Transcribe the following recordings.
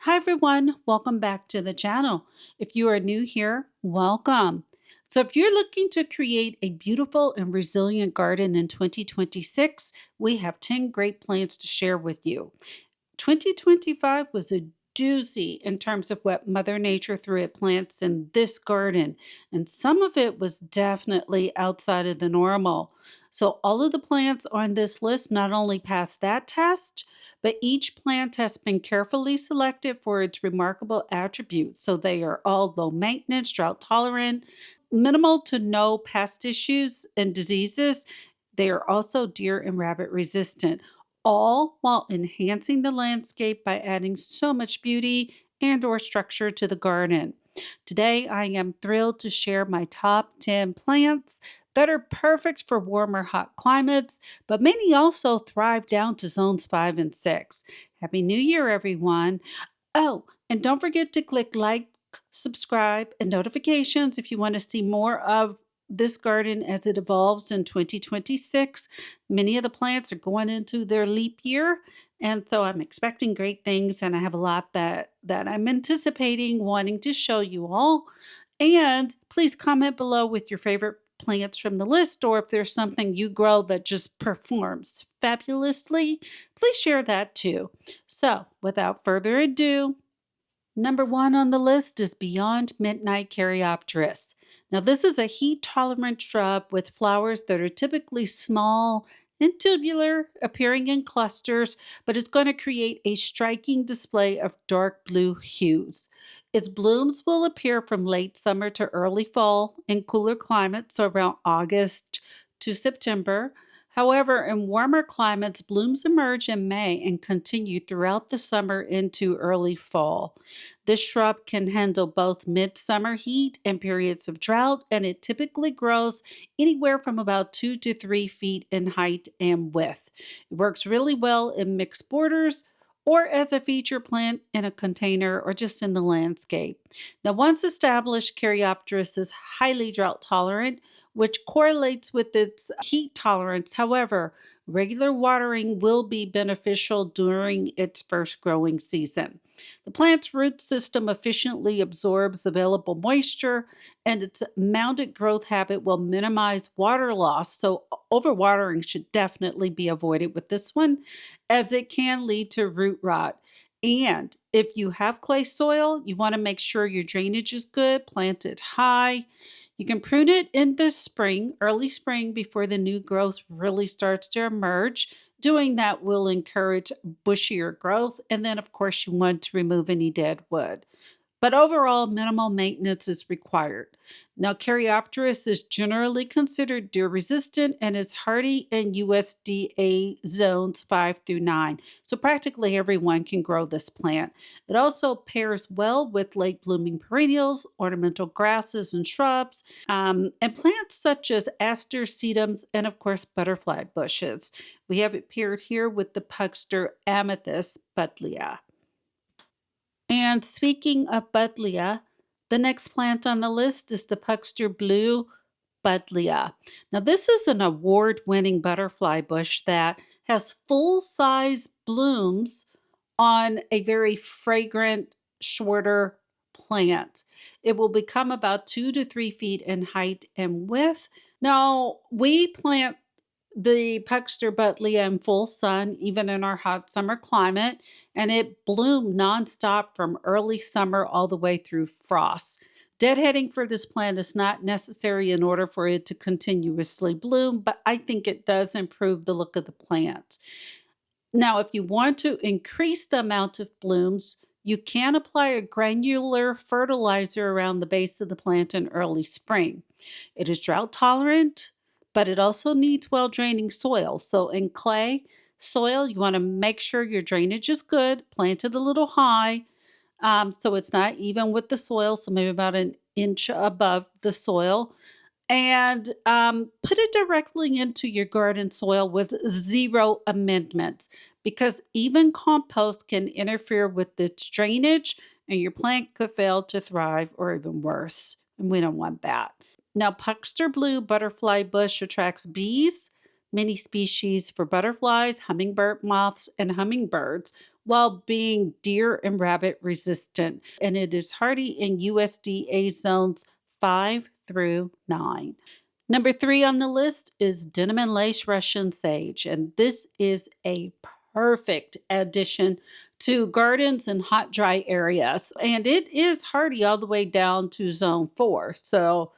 Hi everyone, welcome back to the channel. If you are new here, welcome. So if you're looking to create a beautiful and resilient garden in 2026, we have 10 great plants to share with you. 2025 was a doozy in terms of what Mother Nature threw at plants in this garden, and some of it was definitely outside of the normal. So, all of the plants on this list not only passed that test, but each plant has been carefully selected for its remarkable attributes. So, they are all low maintenance, drought tolerant, minimal to no pest issues and diseases. They are also deer and rabbit resistant, all while enhancing the landscape by adding so much beauty and or structure to the garden. Today, I am thrilled to share my top 10 plants that are perfect for warmer, hot climates, but many also thrive down to zones 5 and 6. Happy New Year, everyone. Oh, and don't forget to click like, subscribe, and notifications if you want to see more of this garden as it evolves in 2026. Many of the plants are going into their leap year, and so I'm expecting great things, and I have a lot that I'm anticipating wanting to show you all. And please comment below with your favorite plants from the list, or if there's something you grow that just performs fabulously, please share that too. So, without further ado, number one on the list is Beyond Midnight Caryopteris. Now, this is a heat tolerant shrub with flowers that are typically small and tubular, appearing in clusters, but it's going to create a striking display of dark blue hues. Its blooms will appear from late summer to early fall in cooler climates, so around August to September. However, in warmer climates, blooms emerge in May and continue throughout the summer into early fall. This shrub can handle both midsummer heat and periods of drought, and it typically grows anywhere from about 2 to 3 feet in height and width. It works really well in mixed borders or as a feature plant in a container or just in the landscape. Now, once established, Caryopteris is highly drought tolerant, which correlates with its heat tolerance. However, regular watering will be beneficial during its first growing season. The plant's root system efficiently absorbs available moisture, and its mounded growth habit will minimize water loss. So, overwatering should definitely be avoided with this one, as it can lead to root rot. And if you have clay soil, you want to make sure your drainage is good, plant it high. You can prune it in the spring, early spring, before the new growth really starts to emerge. Doing that will encourage bushier growth. And then, of course, you want to remove any dead wood. But overall, minimal maintenance is required. Now, Caryopteris is generally considered deer resistant and it's hardy in USDA zones 5 through 9. So, practically everyone can grow this plant. It also pairs well with late blooming perennials, ornamental grasses, and shrubs, and plants such as aster sedums and, of course, butterfly bushes. We have it paired here with the Pugster amethyst Buddleia. And speaking of Buddleia, the next plant on the list is the Pugster blue Buddleia. Now, this is an award winning butterfly bush that has full size blooms on a very fragrant, shorter plant. It will become about 2 to 3 feet in height and width. Now, we plant the Pugster Buddleia in full sun, even in our hot summer climate, and it bloomed nonstop from early summer all the way through frost. Deadheading for this plant is not necessary in order for it to continuously bloom, but I think it does improve the look of the plant. Now, if you want to increase the amount of blooms, you can apply a granular fertilizer around the base of the plant in early spring. It is drought tolerant, but it also needs well draining soil. So, in clay soil, you want to make sure your drainage is good, plant it a little high so it's not even with the soil, so maybe about an inch above the soil, and put it directly into your garden soil with zero amendments, because even compost can interfere with its drainage and your plant could fail to thrive or even worse. And we don't want that. Now, Pugster blue butterfly bush attracts bees, many species for butterflies, hummingbird moths, and hummingbirds, while being deer and rabbit resistant, and it is hardy in USDA zones 5 through 9. Number 3 on the list is Denim and Lace Russian Sage, and this is a perfect addition to gardens in hot, dry areas. And it is hardy all the way down to zone 4. So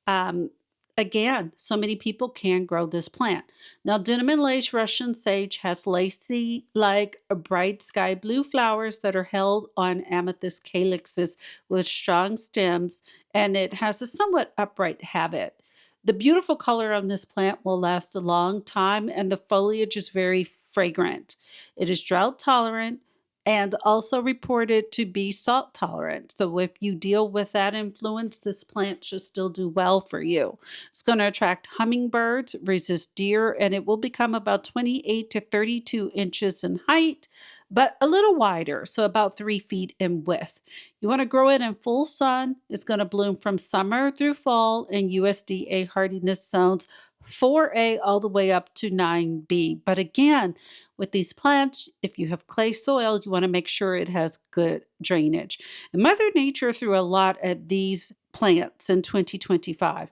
um, again, so many people can grow this plant. Now, Denim and Lace Russian Sage has lacy, like bright sky blue flowers that are held on amethyst calyxes with strong stems, and it has a somewhat upright habit. The beautiful color on this plant will last a long time, and the foliage is very fragrant. It is drought tolerant and also reported to be salt tolerant. So if you deal with that influence, this plant should still do well for you. It's going to attract hummingbirds, resist deer, and it will become about 28 to 32 inches in height, but a little wider, so about 3 feet in width. You want to grow it in full sun. It's going to bloom from summer through fall in USDA hardiness zones 4A all the way up to 9B. But again, with these plants, if you have clay soil, you want to make sure it has good drainage. And Mother Nature threw a lot at these plants in 2025.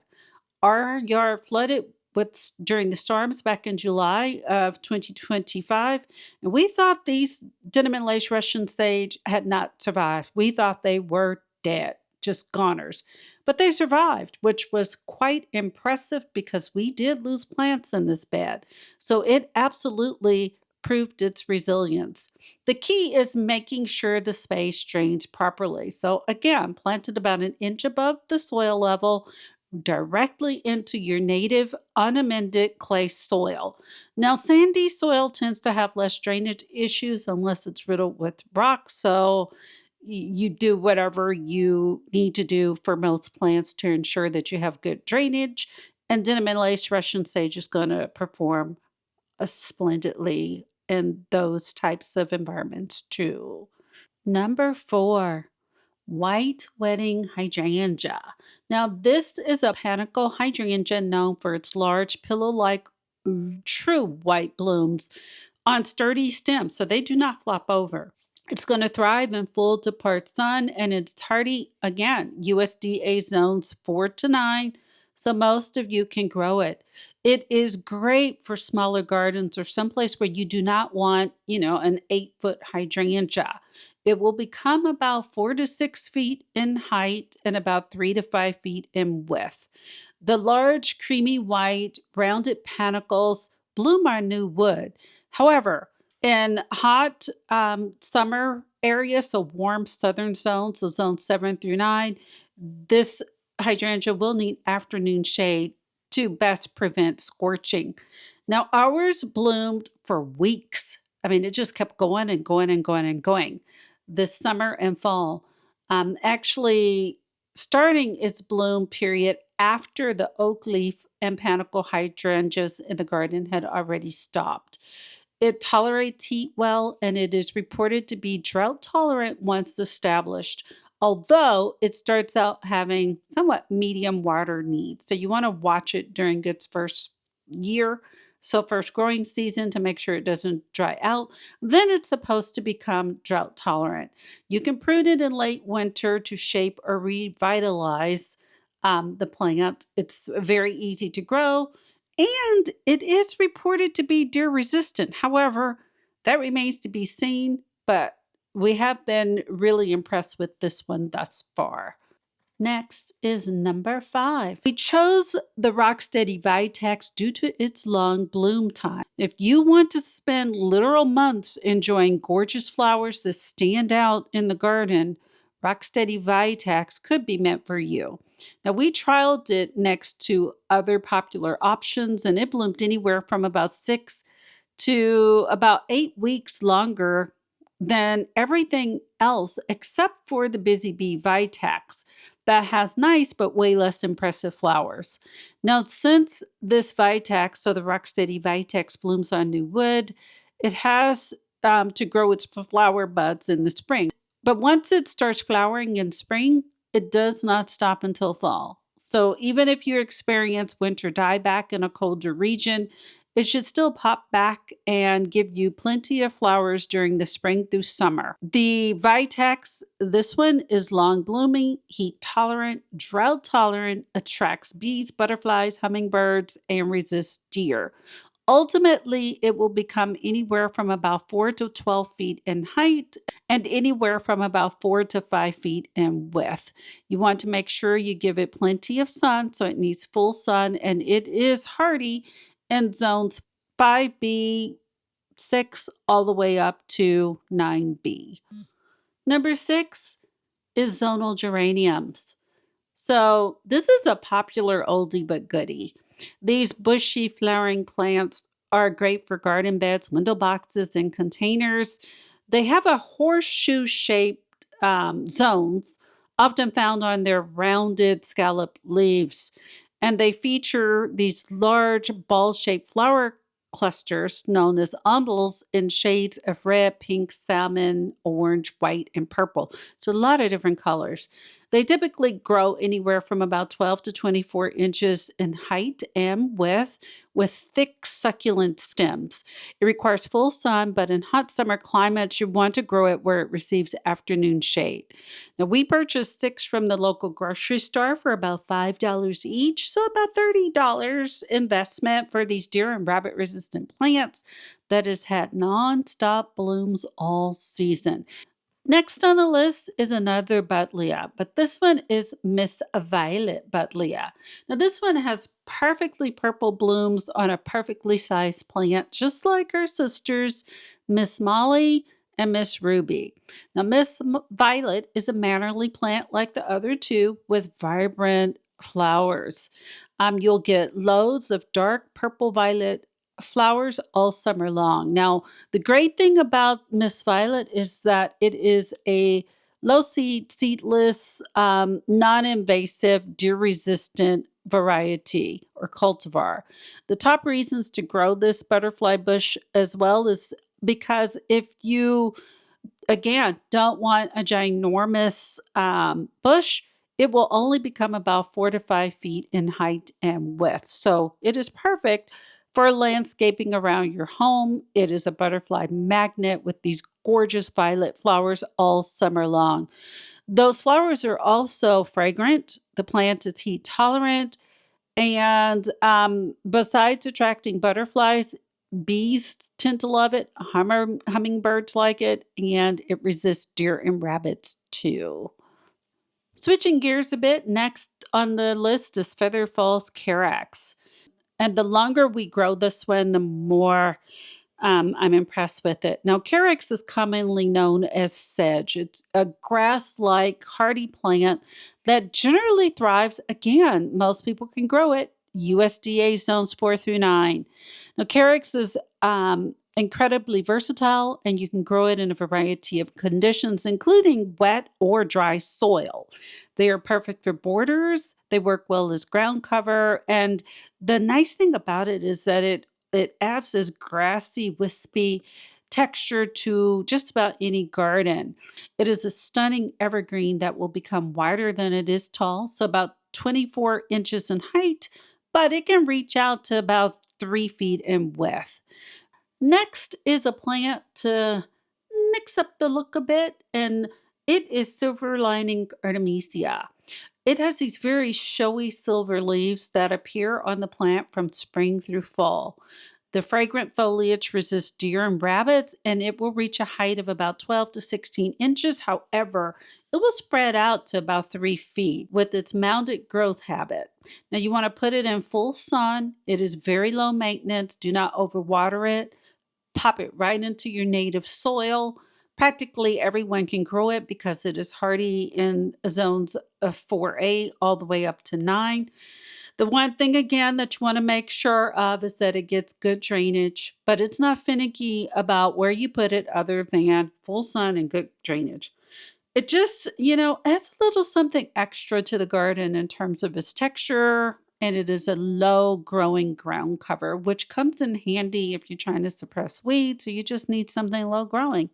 Our yard flooded during the storms back in July of 2025, and we thought these Denim and Lace Russian Sage had not survived. We thought they were dead, just goners. But they survived, which was quite impressive because we did lose plants in this bed. So it absolutely proved its resilience. The key is making sure the space drains properly. So again, planted about an inch above the soil level, directly into your native unamended clay soil. Now, sandy soil tends to have less drainage issues unless it's riddled with rocks. So you do whatever you need to do for most plants to ensure that you have good drainage. And Denim and Lace Russian Sage is going to perform splendidly in those types of environments too. Number 4, White Wedding Hydrangea. Now, this is a panicle hydrangea known for its large pillow-like true white blooms on sturdy stems, so they do not flop over. It's going to thrive in full to part sun, and it's hardy, again, USDA zones 4 to 9, so most of you can grow it. It is great for smaller gardens or someplace where you do not want, an 8-foot hydrangea. It will become about 4 to 6 feet in height and about 3 to 5 feet in width. The large, creamy white, rounded panicles bloom on new wood. However, in hot summer areas, so warm southern zones, so zones 7 through 9, this hydrangea will need afternoon shade to best prevent scorching. Now, ours bloomed for weeks. I mean, it just kept going and going and going and going this summer and fall. Actually, starting its bloom period after the oak leaf and panicle hydrangeas in the garden had already stopped. It tolerates heat well, and it is reported to be drought tolerant once established, although it starts out having somewhat medium water needs. So you want to watch it during its first year, so first growing season, to make sure it doesn't dry out. Then it's supposed to become drought tolerant. You can prune it in late winter to shape or revitalize the plant. It's very easy to grow, and it is reported to be deer resistant. However, that remains to be seen, but we have been really impressed with this one thus far. Next is number 5. We chose the Rocksteady Vitex due to its long bloom time. If you want to spend literal months enjoying gorgeous flowers that stand out in the garden, Rocksteady Vitex could be meant for you. Now, we trialed it next to other popular options, and it bloomed anywhere from about 6 to about 8 weeks longer than everything else except for the Busy Bee Vitex that has nice but way less impressive flowers. Now, since this Vitex, so the Rocksteady Vitex, blooms on new wood, it has to grow its flower buds in the spring. But once it starts flowering in spring, it does not stop until fall. So even if you experience winter dieback in a colder region, it should still pop back and give you plenty of flowers during the spring through summer. The Vitex, this one is long blooming, heat tolerant, drought tolerant, attracts bees, butterflies, hummingbirds, and resists deer. Ultimately, it will become anywhere from about 4 to 12 feet in height and anywhere from about 4 to 5 feet in width. You want to make sure you give it plenty of sun, so it needs full sun, and it is hardy in zones 5B, 6, all the way up to 9B. Number 6 is zonal geraniums. So, this is a popular oldie but goodie. These bushy flowering plants are great for garden beds, window boxes, and containers. They have a horseshoe shaped zones, often found on their rounded scalloped leaves. And they feature these large ball shaped flower clusters known as umbels in shades of red, pink, salmon, orange, white, and purple. So, a lot of different colors. They typically grow anywhere from about 12 to 24 inches in height and width with thick, succulent stems. It requires full sun, but in hot summer climates, you want to grow it where it receives afternoon shade. Now, we purchased 6 from the local grocery store for about $5 each, so about $30 investment for these deer and rabbit resistant plants that has had nonstop blooms all season. Next on the list is another Buddleia, but this one is Miss Violet Buddleia. Now, this one has perfectly purple blooms on a perfectly sized plant, just like her sisters, Miss Molly and Miss Ruby. Now, Violet is a mannerly plant like the other two with vibrant flowers. You'll get loads of dark purple violet flowers all summer long. Now, the great thing about Miss Violet is that it is a low seed, seedless, non invasive, deer resistant variety or cultivar. The top reasons to grow this butterfly bush as well is because if you, again, don't want a ginormous bush, it will only become about 4 to 5 feet in height and width. So it is perfect for landscaping around your home. It is a butterfly magnet with these gorgeous violet flowers all summer long. Those flowers are also fragrant. The plant is heat tolerant. And besides attracting butterflies, bees tend to love it, hummingbirds like it, and it resists deer and rabbits too. Switching gears a bit, next on the list is Feather Falls Carex. And the longer we grow this one, the more I'm impressed with it. Now, Carex is commonly known as sedge. It's a grass like hardy plant that generally thrives. Again, most people can grow it. USDA zones 4 through 9. Now, Carex is incredibly versatile, and you can grow it in a variety of conditions, including wet or dry soil. They are perfect for borders. They work well as ground cover. And the nice thing about it is that it adds this grassy, wispy texture to just about any garden. It is a stunning evergreen that will become wider than it is tall, so about 24 inches in height, but it can reach out to about 3 feet in width. Next is a plant to mix up the look a bit, and it is silver lining Artemisia. It has these very showy silver leaves that appear on the plant from spring through fall. The fragrant foliage resists deer and rabbits, and it will reach a height of about 12 to 16 inches. However, it will spread out to about 3 feet with its mounded growth habit. Now, you want to put it in full sun. It is very low maintenance. Do not overwater it. Pop it right into your native soil. Practically everyone can grow it because it is hardy in zones of 4A all the way up to 9. The one thing again that you want to make sure of is that it gets good drainage, but it's not finicky about where you put it other than full sun and good drainage. It just, adds a little something extra to the garden in terms of its texture, and it is a low growing ground cover, which comes in handy if you're trying to suppress weeds or you just need something low growing.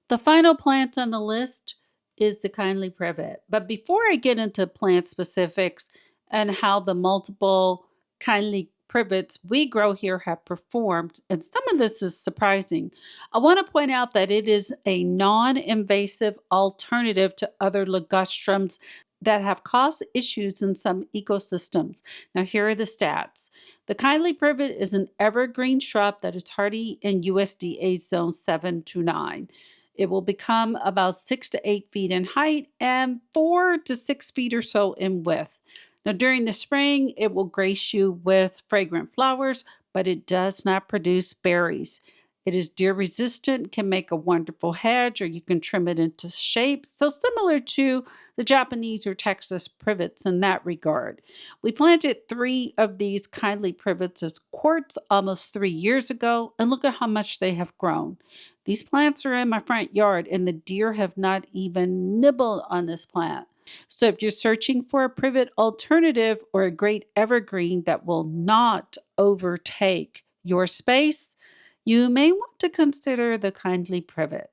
The final plant on the list is the kindly privet. But before I get into plant specifics and how the multiple kindly privets we grow here have performed, and some of this is surprising. I want to point out that it is a non invasive alternative to other ligustrums that have caused issues in some ecosystems. Now, here are the stats. The kindly privet is an evergreen shrub that is hardy in USDA zone 7 to 9. It will become about 6 to 8 feet in height and 4 to 6 feet or so in width. Now, during the spring, it will grace you with fragrant flowers, but it does not produce berries. It is deer resistant, can make a wonderful hedge, or you can trim it into shape. So, similar to the Japanese or Texas privets in that regard. We planted 3 of these kindly privets as quartz almost 3 years ago, and look at how much they have grown. These plants are in my front yard, and the deer have not even nibbled on this plant. So, if you're searching for a privet alternative or a great evergreen that will not overtake your space, you may want to consider the kindly privet.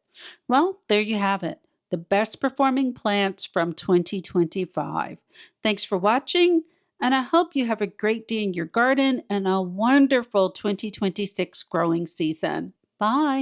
Well, there you have it, the best performing plants from 2025. Thanks for watching, and I hope you have a great day in your garden and a wonderful 2026 growing season. Bye.